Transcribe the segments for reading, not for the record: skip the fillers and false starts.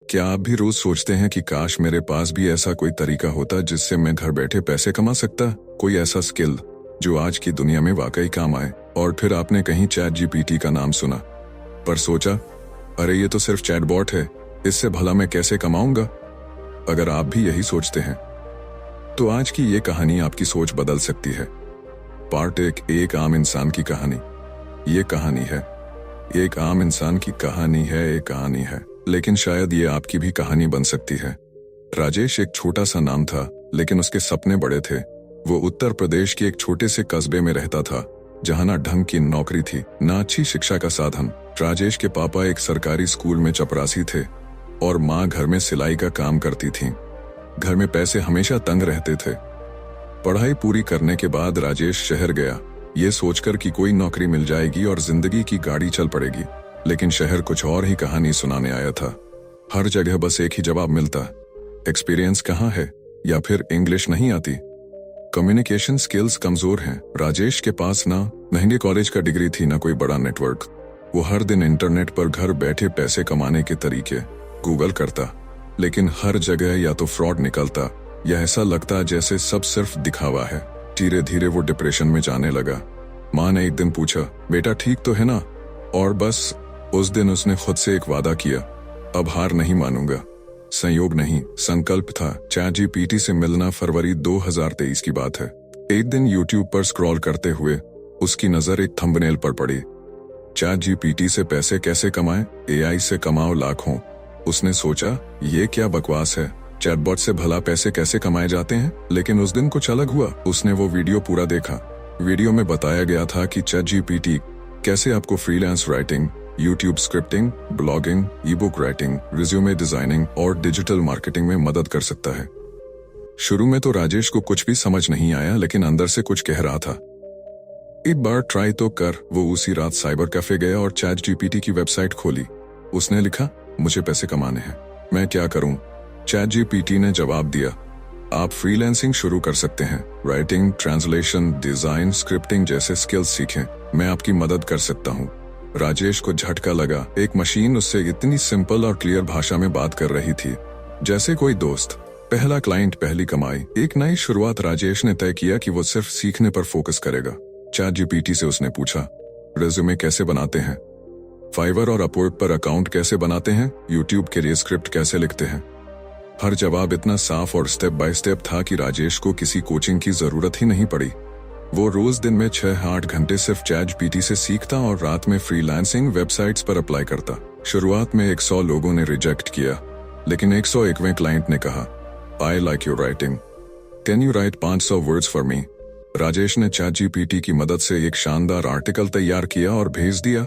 क्या आप भी रोज सोचते हैं कि काश मेरे पास भी ऐसा कोई तरीका होता जिससे मैं घर बैठे पैसे कमा सकता, कोई ऐसा स्किल जो आज की दुनिया में वाकई काम आए। और फिर आपने कहीं चैट जीपीटी का नाम सुना पर सोचा, अरे ये तो सिर्फ चैटबॉट है, इससे भला मैं कैसे कमाऊंगा। अगर आप भी यही सोचते हैं तो आज की ये कहानी आपकी सोच बदल सकती है। पार्ट एक आम इंसान की कहानी। ये कहानी है एक आम इंसान की कहानी है, एक कहानी है, लेकिन शायद ये आपकी भी कहानी बन सकती है। राजेश एक छोटा सा नाम था, लेकिन उसके सपने बड़े थे। वो उत्तर प्रदेश के एक छोटे से कस्बे में रहता था, जहां ना ढंग की नौकरी थी, ना अच्छी शिक्षा का साधन। राजेश के पापा एक सरकारी स्कूल में चपरासी थे और माँ घर में सिलाई का काम करती थी। घर में पैसे हमेशा तंग रहते थे। पढ़ाई पूरी करने के बाद राजेश शहर गया, ये सोचकर कि कोई नौकरी मिल जाएगी और जिंदगी की गाड़ी चल पड़ेगी। लेकिन शहर कुछ और ही कहानी सुनाने आया था। हर जगह बस एक ही जवाब मिलता, एक्सपीरियंस कहाँ है, या फिर इंग्लिश नहीं आती, कम्युनिकेशन स्किल्स कमजोर हैं। राजेश के पास ना महंगे कॉलेज का डिग्री थी, ना कोई बड़ा नेटवर्क। वो हर दिन इंटरनेट पर घर बैठे पैसे कमाने के तरीके गूगल करता, लेकिन हर जगह या तो फ्रॉड निकलता या ऐसा लगता जैसे सब सिर्फ दिखावा है। धीरे धीरे वो डिप्रेशन में जाने लगा। माँ ने एक दिन पूछा, बेटा ठीक तो है ना? और बस उस दिन उसने खुद से एक वादा किया, अब हार नहीं मानूंगा। संयोग नहीं, संकल्प था। चैट जीपीटी से मिलना फरवरी 2023 की बात है। एक दिन यूट्यूब पर स्क्रॉल करते हुए उसकी नजर एक थंबनेल पर पड़ी, चैट जीपीटी से पैसे कैसे कमाएं, एआई से कमाओ लाखों। उसने सोचा, ये क्या बकवास है, चैटबॉट से भला पैसे कैसे कमाए जाते हैं। लेकिन उस दिन कुछ अलग हुआ। उसने वो वीडियो पूरा देखा। वीडियो में बताया गया था कि चैट जीपीटी कैसे आपको freelance writing, YouTube scripting, blogging, ई बुक राइटिंग, रिज्यूमे डिजाइनिंग और डिजिटल मार्केटिंग में मदद कर सकता है। शुरू में तो राजेश को कुछ भी समझ नहीं आया, लेकिन अंदर से कुछ कह रहा था, एक बार ट्राई तो कर। वो उसी रात साइबर कैफे गया और चैट जीपीटी की वेबसाइट खोली। उसने लिखा, मुझे पैसे कमाने हैं, मैं क्या करूं? चैट जीपीटी ने जवाब दिया, आप फ्रीलांसिंग शुरू कर सकते हैं। राइटिंग, ट्रांसलेशन, डिजाइन, स्क्रिप्टिंग जैसे स्किल्स सीखें, मैं आपकी मदद कर सकता हूँ। राजेश को झटका लगा। एक मशीन उससे इतनी सिंपल और क्लियर भाषा में बात कर रही थी, जैसे कोई दोस्त। पहला क्लाइंट, पहली कमाई, एक नई शुरुआत। राजेश ने तय किया कि वो सिर्फ सीखने पर फोकस करेगा। चैट जीपीटी से उसने पूछा, रेज्यूमे कैसे बनाते हैं, फाइवर और अपवर्क पर अकाउंट कैसे बनाते हैं, यूट्यूब के लिए स्क्रिप्ट कैसे लिखते हैं। हर जवाब इतना साफ और स्टेप बाय स्टेप था कि राजेश को किसी कोचिंग की जरूरत ही नहीं पड़ी। वो रोज दिन में 6-8 घंटे सिर्फ चैट जीपीटी से सीखता और रात में फ्रीलांसिंग वेबसाइट्स पर अप्लाई करता। शुरुआत में 100 लोगों ने रिजेक्ट किया, लेकिन 101वें क्लाइंट ने कहा, I like your writing, can you right 500 words for me. Rajesh ने चैट जीपीटी की मदद से एक शानदार आर्टिकल तैयार किया और भेज दिया।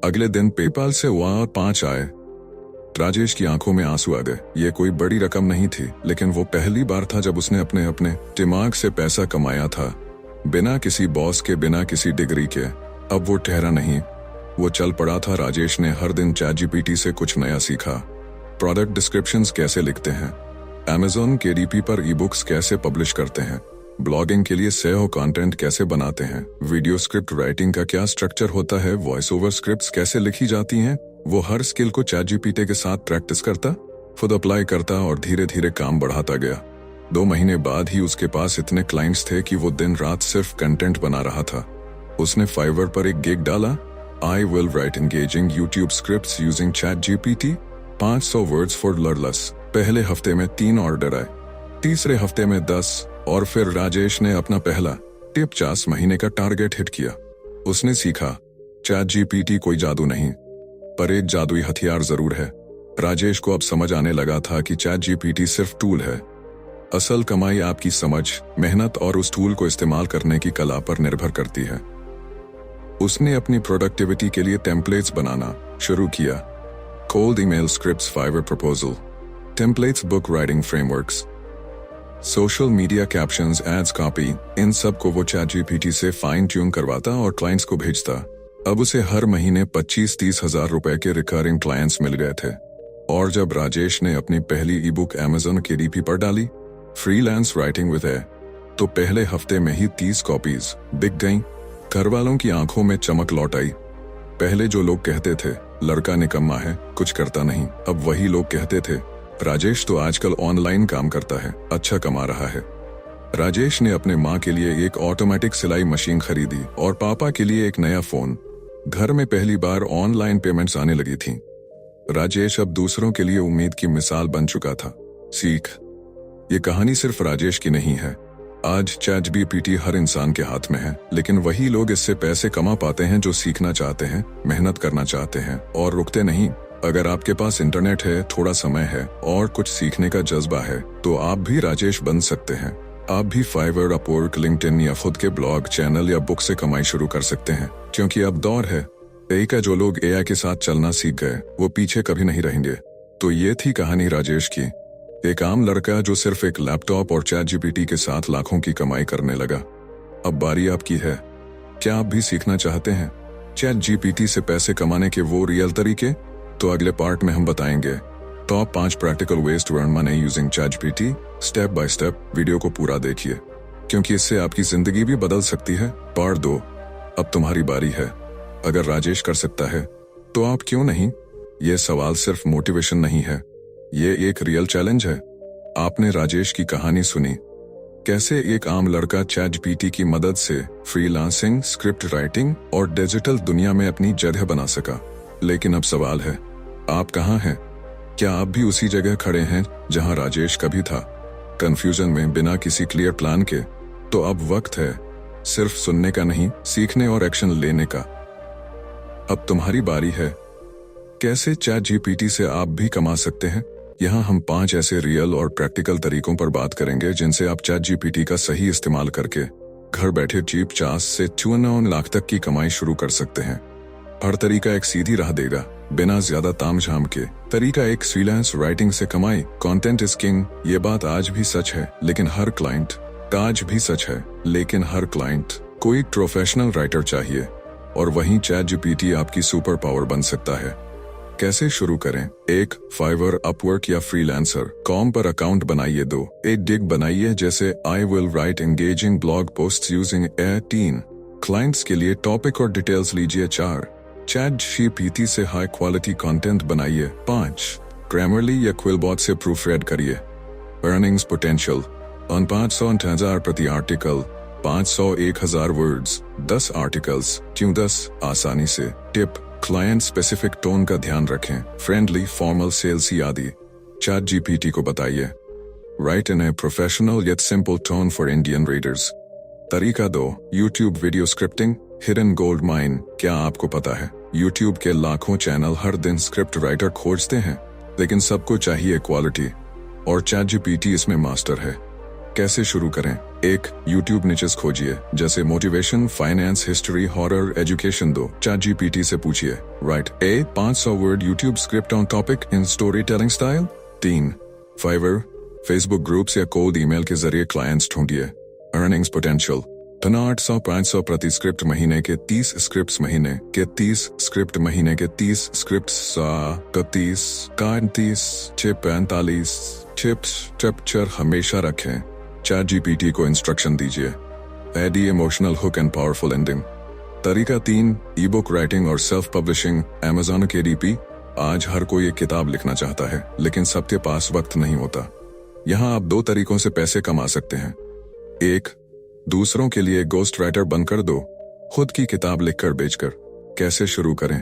अगले दिन पेपाल से वहां 5 आए। राजेश की आंखों में आंसू आ गए। ये कोई बड़ी रकम नहीं थी, लेकिन वो पहली बार था जब उसने अपने दिमाग से पैसा कमाया था, बिना किसी बॉस के, बिना किसी डिग्री के। अब वो ठहरा नहीं, वो चल पड़ा था। राजेश ने हर दिन चैट जीपीटी से कुछ नया सीखा। प्रोडक्ट डिस्क्रिप्शंस कैसे लिखते हैं, अमेज़न के डीपी पर ई बुक्स कैसे पब्लिश करते हैं, ब्लॉगिंग के लिए SEO कंटेंट कैसे बनाते हैं, वीडियो स्क्रिप्ट राइटिंग का क्या स्ट्रक्चर होता है, वॉइस ओवर स्क्रिप्ट्स कैसे लिखी जाती हैं। वो हर स्किल को चैट जीपीटी के साथ प्रैक्टिस करता, खुद अप्लाई करता और धीरे धीरे काम बढ़ाता गया। 2 महीने बाद ही उसके पास इतने क्लाइंट्स थे कि वो दिन रात सिर्फ कंटेंट बना रहा था। उसने फाइवर पर एक गिग डाला, I will write engaging YouTube scripts using chat GPT, 500 words for learners. पहले हफ्ते में 3 ऑर्डर आए, तीसरे हफ्ते में 10, और फिर राजेश ने अपना पहला 50 महीने का टारगेट हिट किया। उसने सीखा, चैट जीपीटी कोई जादू नहीं, पर एक जादुई हथियार जरूर है। राजेश को अब समझ आने लगा था कि चैट जीपीटी सिर्फ टूल है, असल कमाई आपकी समझ, मेहनत और उस टूल को इस्तेमाल करने की कला पर निर्भर करती है। उसने अपनी प्रोडक्टिविटी के लिए टेम्पलेट्स बनाना शुरू किया, cold email scripts, Fiverr proposal templates, book writing frameworks, social media captions, ads copy. इन सब को वो चैट जीपीटी से फाइन ट्यून करवाता और क्लाइंट्स को भेजता। अब उसे हर महीने 25-30 हजार रुपए के रिकरिंग क्लाइंट्स मिल गए थे। और जब राजेश ने अपनी पहली ई बुक अमेज़न के डीपी पर डाली, फ्रीलांस राइटिंग विद है, तो पहले हफ्ते में ही 30 कॉपीज बिक गईं। घर वालों की आंखों में चमक लौट आई। पहले जो लोग कहते थे लड़का निकम्मा है, कुछ करता नहीं। अब वही लोग कहते थे राजेश तो आजकल ऑनलाइन काम करता है, अच्छा कमा रहा है। राजेश ने अपने माँ के लिए एक ऑटोमेटिक सिलाई मशीन खरीदी और पापा के लिए एक नया फोन। घर में पहली बार ऑनलाइन पेमेंट्स आने लगी थी। राजेश अब दूसरों के लिए उम्मीद की मिसाल बन चुका था। सीख। ये कहानी सिर्फ राजेश की नहीं है। आज ChatGPT हर इंसान के हाथ में है, लेकिन वही लोग इससे पैसे कमा पाते हैं जो सीखना चाहते हैं, मेहनत करना चाहते हैं और रुकते नहीं। अगर आपके पास इंटरनेट है, थोड़ा समय है और कुछ सीखने का जज्बा है, तो आप भी राजेश बन सकते हैं। आप भी फाइवर, अपवर्क, लिंक्डइन या खुद के ब्लॉग, चैनल या बुक से कमाई शुरू कर सकते हैं, क्योंकि अब दौर है AI का। जो लोग AI के साथ चलना सीख गए वो पीछे कभी नहीं रहेंगे। तो ये थी कहानी राजेश की, एक आम लड़का जो सिर्फ एक लैपटॉप और ChatGPT के साथ लाखों की कमाई करने लगा। अब बारी आपकी है। क्या आप भी सीखना चाहते हैं ChatGPT से पैसे कमाने के वो रियल तरीके? तो अगले पार्ट में हम बताएंगे top 5 practical ways to earn money using ChatGPT। Step by step video को पूरा देखिए, क्योंकि इससे आपकी जिंदगी भी बदल सकती है। पार्ट 2, अब तुम्हारी बारी है। अगर राजेश कर सकता है तो आप क्यों नहीं? ये सवाल सिर्फ मोटिवेशन नहीं है, ये एक रियल चैलेंज है। आपने राजेश की कहानी सुनी, कैसे एक आम लड़का ChatGPT की मदद से फ्रीलांसिंग, स्क्रिप्ट राइटिंग और डिजिटल दुनिया में अपनी जगह बना सका। लेकिन अब सवाल है, आप कहाँ हैं? क्या आप भी उसी जगह खड़े हैं जहां राजेश कभी था, कंफ्यूजन में, बिना किसी क्लियर प्लान के? तो अब वक्त है सिर्फ सुनने का नहीं, सीखने और एक्शन लेने का। अब तुम्हारी बारी है। कैसे ChatGPT से आप भी कमा सकते हैं? यहाँ हम 5 ऐसे रियल और प्रैक्टिकल तरीकों पर बात करेंगे जिनसे आप ChatGPT का सही इस्तेमाल करके घर बैठे चीप 50 से 54 लाख तक की कमाई शुरू कर सकते हैं। हर तरीका एक सीधी राह देगा, बिना ज्यादा तामझाम के। तरीका 1, फ्रीलांस राइटिंग से कमाई। कंटेंट इज किंग, ये बात आज भी सच है, लेकिन हर क्लाइंट को एक प्रोफेशनल राइटर चाहिए, और वहीं ChatGPT आपकी सुपर पावर बन सकता है। कैसे शुरू करें? 1, फाइवर, अपवर्क या freelancer.com पर अकाउंट बनाइए। 2, एक डिग बनाइए, जैसे I will write engaging blog post using AI। 3, clients के लिए टॉपिक और डिटेल्स लीजिए। 4, ChatGPT से हाई क्वालिटी कंटेंट बनाइए। 5, ग्रामरली या क्विलबॉट से प्रूफ रीड करिए। अर्निंग्स पोटेंशियल, 500-1000 प्रति आर्टिकल, 500-1000 वर्ड्स, 10 आर्टिकल्स। क्यों 10? आसानी से। टिप, क्लाइंट स्पेसिफिक टोन का ध्यान रखें, फ्रेंडली, फॉर्मल, सेल्सी आदि। ChatGPT को बताइए, right in a professional yet simple tone for Indian readers. तरीका 2, YouTube video scripting, hidden gold mine. क्या आपको पता है यूट्यूब के लाखों चैनल हर दिन स्क्रिप्ट राइटर खोजते हैं, लेकिन सबको चाहिए क्वालिटी, और ChatGPT इसमें मास्टर है। कैसे शुरू करें? 1, यूट्यूब निचेस खोजिए, जैसे motivation, finance, history, horror, education. 2, ChatGPT से पूछिए, write a 500 word YouTube script on topic in story telling style. 3, Fiverr, Facebook groups या कोल्ड ईमेल के जरिए क्लाइंट्स ढूंढिए। अर्निंग्स पोटेंशियल, 800-500 प्रति स्क्रिप्ट, महीने के 30 स्क्रिप्ट, महीने के 30 स्क्रिप्ट, महीने के 30 स्क्रिप्ट, 31, 35, 45 टिप्स। स्ट्रक्चर हमेशा रखें। ChatGPT को इंस्ट्रक्शन दीजिए, add emotional hook and powerful ending. तरीका 3, ई बुक राइटिंग और सेल्फ पब्लिशिंग। Amazon KDP, आज हर कोई एक किताब लिखना चाहता है, लेकिन सबके पास वक्त नहीं होता। यहाँ आप 2 तरीकों से पैसे कमा सकते हैं। 1, दूसरों के लिए गोस्ट राइटर बनकर। 2, खुद की किताब लिखकर बेचकर। कैसे शुरू करें?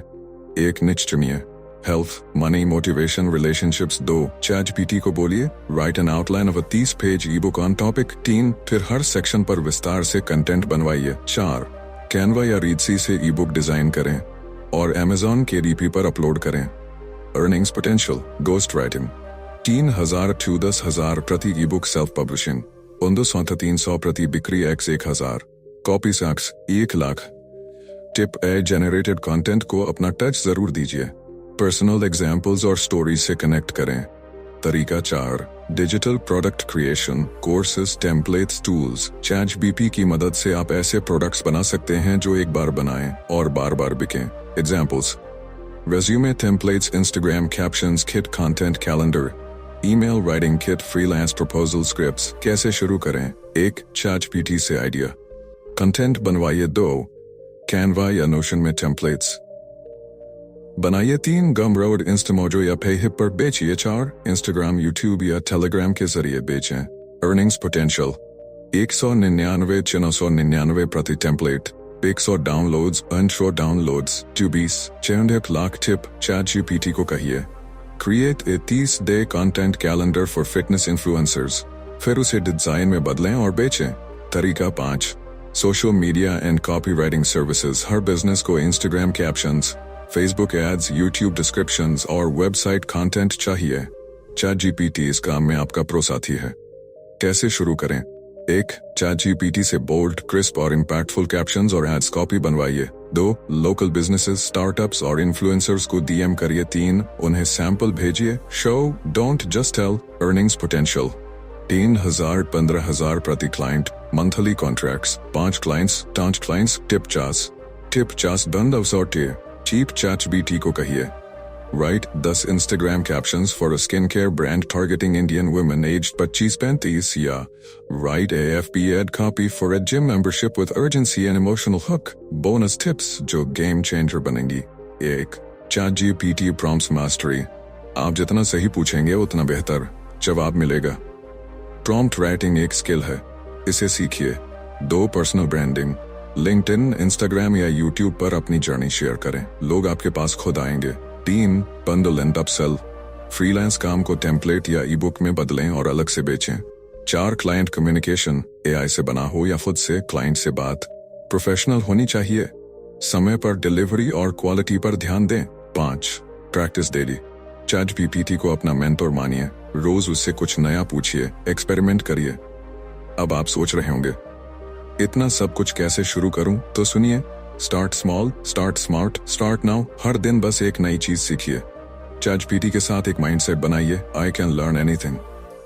1, निच चुनिए, health, money, motivation, relationships. 2, ChatGPT को बोलिए, right N outline of a 30 page E book on topic. 3, फिर हर सेक्शन पर विस्तार से कंटेंट बनवाइए। 4, कैनवा या रीडसी से ई बुक डिजाइन करें और Amazon KDP पर अपलोड करें। Earnings potential, ghost writing, 3000 to 10,000 प्रति ई बुक। सेल्फ पब्लिशिंग, 300 प्रति बिक्री, x 1000 copy सैक्स, 1 lakh. Tip, AI generated content को अपना टच जरूर दीजिए, पर्सनल एग्जाम्पल्स और स्टोरीज से कनेक्ट करें। तरीका 4, digital product creation, courses, templates, tools. ChatGPT की मदद से आप ऐसे प्रोडक्ट्स बना सकते हैं जो एक बार बनाएं और बार बार बिकें। Examples, resume templates, Instagram captions kit, content calendar, email writing kit, freelance proposal scripts. कैसे शुरू करें? 1, ChatGPT से आइडिया, कंटेंट बनवाइए। 2, कैनवा या नोशन में टेम्पलेट्स। बनाइए 3 गमरोड इंस्टामोजो या पेहिप पर बेचिए 4 इंस्टाग्राम यूट्यूब या टेलीग्राम के जरिए बेचें। अर्निंग्स पोटेंशियल 199 प्रति template 100 downloads 500 downloads 24 lakh tip ChatGPT को कहिए create a 30-day content calendar for fitness influencers, फिर उसे डिजाइन में बदलें और बेचें। तरीका 5 social media and copywriting services. हर बिजनेस को Instagram captions, Facebook ads, YouTube descriptions और वेबसाइट कंटेंट चाहिए। ChatGPT इस काम में आपका प्रो साथी है। कैसे शुरू करें? 1. ChatGPT से बोल्ड, क्रिस्प और इम्पैक्टफुल कैप्शंस और एड्स कॉपी बनवाइए। 2. लोकल बिजनेसेस, स्टार्टअप्स और इन्फ्लुएंसर्स को DM करिए। 3. उन्हें सैंपल भेजिए। Show, don't just tell. Earnings potential 3,000-15,000 प्रति client, monthly contracts, 5 clients, tip 50 बंद अवसर चीप। ChatGPT को कहिए write 10 Instagram captions for a skin care brand targeting Indian women aged 25-35 या write AFP ad copy for a gym membership with urgency and emotional hook. Bonus tips जो game changer बनेंगी। 1. ChatGPT prompts mastery. आप जितना सही पूछेंगे उतना बेहतर जवाब मिलेगा। प्रॉम्प्ट राइटिंग एक स्किल है, इसे सीखिए। 2. Personal branding. लिंक्डइन, इंस्टाग्राम या यूट्यूब पर अपनी जर्नी शेयर करें, लोग आपके पास खुद आएंगे। 3. Bundle and upsell. फ्रीलांस काम को टेम्पलेट या ईबुक में बदलें और अलग से बेचें। 4. Client communication. AI से बना हो या खुद से, क्लाइंट से बात प्रोफेशनल होनी चाहिए। समय पर डिलीवरी और क्वालिटी पर ध्यान दें। 5. Practice daily. ChatGPT को अपना मेंटर मानिए, रोज उससे कुछ नया पूछिए, एक्सपेरिमेंट करिए। अब आप सोच रहे होंगे इतना सब कुछ कैसे शुरू करूं? तो सुनिए, start small, start smart, start now. हर दिन बस एक नई चीज सीखिए। ChatGPT के साथ एक माइंडसेट बनाइए, आई कैन लर्न एनीथिंग,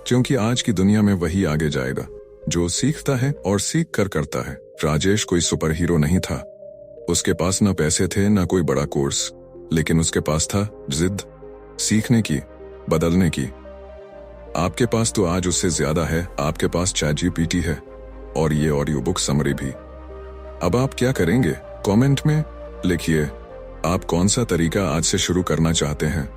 क्योंकि आज की दुनिया में वही आगे जाएगा जो सीखता है और सीख कर करता है। राजेश कोई सुपर हीरो नहीं था, उसके पास न पैसे थे न कोई बड़ा कोर्स, लेकिन उसके पास था जिद, सीखने की, बदलने की। आपके पास तो आज उससे ज्यादा है, आपके पास ChatGPT है और ये ऑडियो बुक समरी भी। अब आप क्या करेंगे? कमेंट में लिखिए आप कौन सा तरीका आज से शुरू करना चाहते हैं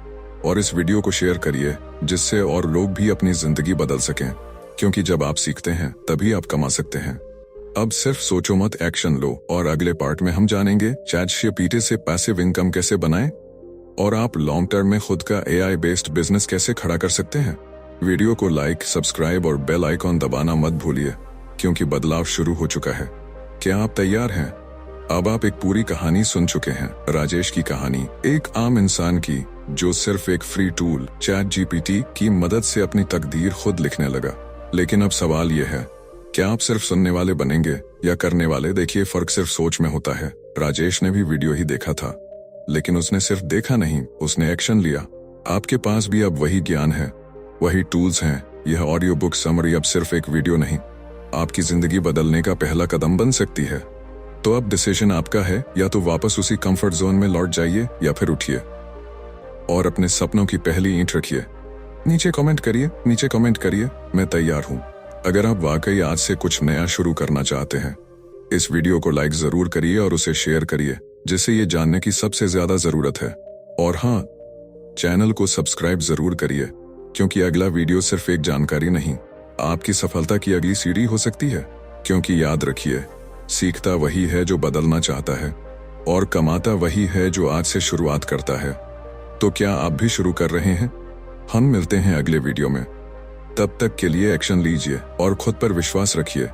और इस वीडियो को शेयर करिए जिससे और लोग भी अपनी जिंदगी बदल सकें, क्योंकि जब आप सीखते हैं तभी आप कमा सकते हैं। अब सिर्फ सोचो मत, एक्शन लो। और अगले पार्ट में हम जानेंगे ChatGPT से पैसिव इनकम कैसे बनाएं और आप लॉन्ग टर्म में खुद का AI बेस्ड बिजनेस कैसे खड़ा कर सकते हैं। वीडियो को लाइक, सब्सक्राइब और बेल आइकॉन दबाना मत भूलिए, क्योंकि बदलाव शुरू हो चुका है। क्या आप तैयार हैं? अब आप एक पूरी कहानी सुन चुके हैं, राजेश की कहानी, एक आम इंसान की जो सिर्फ एक फ्री टूल ChatGPT की मदद से अपनी तकदीर खुद लिखने लगा। लेकिन अब सवाल यह है, क्या आप सिर्फ सुनने वाले बनेंगे या करने वाले? देखिए, फर्क सिर्फ सोच में होता है। राजेश ने भी वीडियो ही देखा था, लेकिन उसने सिर्फ देखा नहीं, उसने एक्शन लिया। आपके पास भी अब वही ज्ञान है, वही टूल्स हैं। यह ऑडियो बुक समरी अब सिर्फ एक वीडियो नहीं, आपकी जिंदगी बदलने का पहला कदम बन सकती है। तो अब डिसीजन आपका है, या तो वापस उसी कंफर्ट जोन में लौट जाइए या फिर उठिए और अपने सपनों की पहली ईंट रखिए। नीचे कमेंट करिए, मैं तैयार हूं। अगर आप वाकई आज से कुछ नया शुरू करना चाहते हैं, इस वीडियो को लाइक जरूर करिए और उसे शेयर करिए, जिसे ये जानने की सबसे ज्यादा जरूरत है। और हाँ, चैनल को सब्सक्राइब जरूर करिए, क्योंकि अगला वीडियो सिर्फ एक जानकारी नहीं, आपकी सफलता की अगली सीढ़ी हो सकती है। क्योंकि याद रखिए, सीखता वही है जो बदलना चाहता है और कमाता वही है जो आज से शुरुआत करता है। तो क्या आप भी शुरू कर रहे हैं? हम मिलते हैं अगले वीडियो में। तब तक के लिए एक्शन लीजिए और खुद पर विश्वास रखिए।